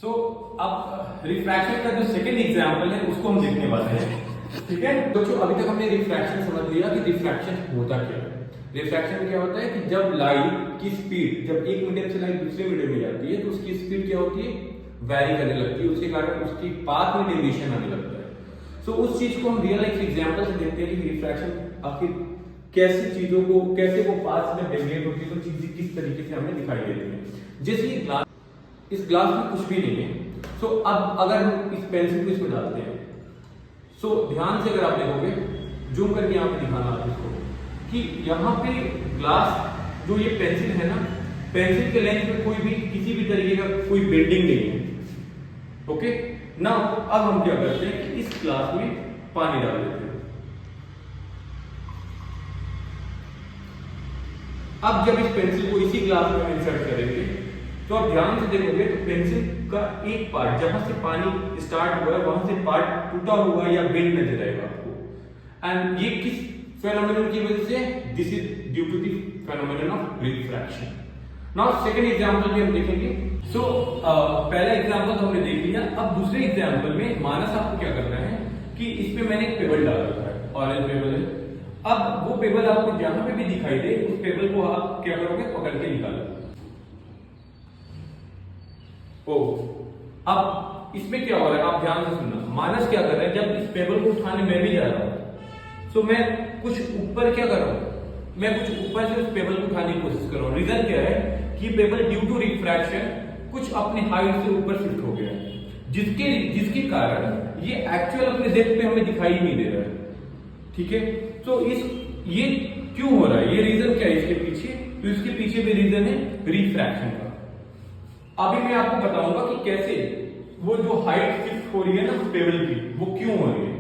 सो अब रिफ्रैक्शन का जो सेकंड एग्जांपल है उसको हम देखने वाले हैं। ठीक है बच्चों, अभी तक हमने रिफ्रैक्शन समझ लिया कि रिफ्रैक्शन होता क्या है। रिफ्रैक्शन में क्या होता है कि जब लाइट की स्पीड, जब एक मीडियम से लाइट दूसरे मीडियम में जाती है तो उसकी स्पीड क्या होती है, वैरी करने लगती है, उसके कारण उसकी पाथ में डेविएशन आने लगता है। सो उस चीज को हम रियल लाइफ एग्जांपल से देखते हैं कि रिफ्रैक्शन आखिर कैसी चीजों को, कैसे वो पाथ में डेविएट होती है, तो चीजें किस तरीके से हमें दिखाई देती है। जैसे ये ग्लास, इस ग्लास में कुछ भी नहीं है। सो अब अगर हम इस पेंसिल को इसमें डालते हैं, सो ध्यान से अगर आप देखोगे, जूम करके यहाँ पे दिखाना आप इसको कि यहाँ पे ग्लास जो ये पेंसिल है ना, पेंसिल के लेंथ में कोई भी किसी भी तरीके का कोई बेंडिंग नहीं है। ओके ना, अब हम क्या करते हैं कि इस ग्लास में पानी डाल देते हैं। अब जब इस पेंसिल को इसी ग्लास में इंसर्ट करेंगे तो आप ध्यान से देखोगे तो पेंसिल का एक पार्ट जहां से पानी स्टार्ट हुआ है वहां से पार्ट टूटा हुआ या बेंड नजर आएगा आपको। एंड ये किस फेनोमेनन की वजह से? This is due to the phenomenon of refraction. Now second example भी हम देखेंगे। सो पहला एग्जांपल तो हमने देख लिया। अब दूसरे एग्जांपल में मानस आपको क्या करना है कि इसमें मैंने एक पेबल डाल रखा है, ऑरेंज पेबल है। अब वो पेबल आपको जहां पे भी दिखाई दे उस पेबल को आप क्या करोगे, पकड़ के निकालो। ओ, अब इसमें क्या हो रहा है आप ध्यान से सुनना। मानस क्या कर रहा है, जब इस पेबल को उठाने मैं भी जा रहा हूं तो मैं कुछ ऊपर क्या कर रहा हूं, मैं कुछ ऊपर से उस पेबल को उठाने की कोशिश कर रहा हूं। रीजन क्या है कि पेबल ड्यू टू रिफ्रैक्शन कुछ अपने हाइट से ऊपर शिफ्ट हो गया है, जिसके कारण ये एक्चुअल अपने डेप्थ पे हमें दिखाई नहीं दे रहा है। ठीक है, तो ये क्यों हो रहा है, ये रीजन क्या है इसके पीछे? तो इसके पीछे भी रीजन है रिफ्रैक्शन का। अभी मैं आपको बताऊंगा कि कैसे वो जो हाइट शिफ्ट हो रही है ना पेबल की, वो क्यों हो रही है।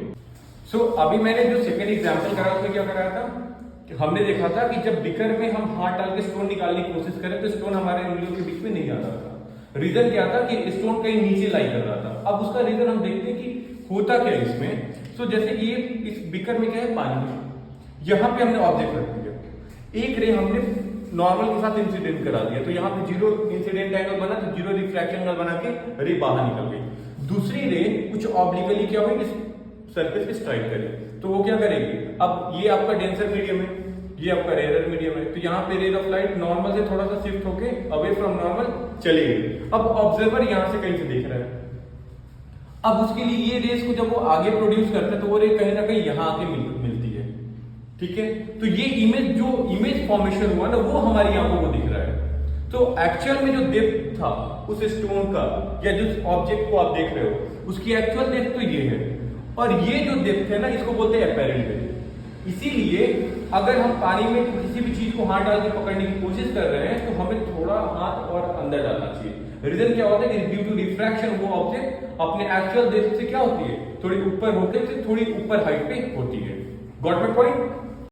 सो अभी मैंने जो सेकंड एग्जांपल करा उसमें क्या कराया था कि हमने देखा था कि जब बिकर में हम हाथ डाल के स्टोन निकालने की कोशिश करें तो स्टोन हमारे उंगलियों के बीच में नहीं आता था। रीजन क्या था कि स्टोन कहीं नीचे लाई कर रहा था। अब उसका रीजन हम देखते हैं कि होता क्या है इसमें। सो जैसे कि ये इस बिकर में क्या है, पानी, यहाँ पे हमने ऑब्जेक्ट रख दिया, एक रे हमने नॉर्मल के साथ इंसिडेंट करा दिया, तो यहाँ पे जीरो इंसिडेंट एंगल बना, तो जीरो रिफ्रैक्शन एंगल बना के रे बाहर निकल गई। दूसरी रे कुछ ऑब्लिकली क्या हुई, इस सरफेस पे स्ट्राइक करे, तो वो क्या करेगी, अब ये आपका डेंसर मीडियम है, ये आपका रेयर मीडियम है, तो यहाँ पे रेज ऑफ लाइट नॉर्मल से थोड़ा सा शिफ्ट होके अवे फ्रॉम नॉर्मल चले गए। अब ऑब्जर्वर यहाँ से कहीं से देख रहा है, अब उसके लिए ये रेस को जब वो आगे प्रोड्यूस करता है तो वो रे कहीं ना कहीं यहाँ आके मिलती है। ठीक है, तो ये जो इमेज फॉर्मेशन हुआ ना वो हमारी आंखों को दिख रहा है। तो एक्चुअल में जो डेप्थ था उस स्टोन का या जिस ऑब्जेक्ट को आप देख रहे हो उसकी एक्चुअल डेप्थ तो ये है, और ये जो डेप्थ है ना इसको बोलते हैं एपेरेंट डेप्थ। इसीलिए अगर हम पानी में किसी भी चीज को हाथ डाल के पकड़ने की कोशिश कर रहे हैं तो हमें थोड़ा हाथ और अंदर डालना चाहिए। रीजन क्या होता है कि ड्यू टू रिफ्रैक्शन वो ऑब्जेक्ट अपने एक्चुअल डेप्थ से क्या होती है, थोड़ी ऊपर होकर से थोड़ी ऊपर हाइट पे होती है। Got my point?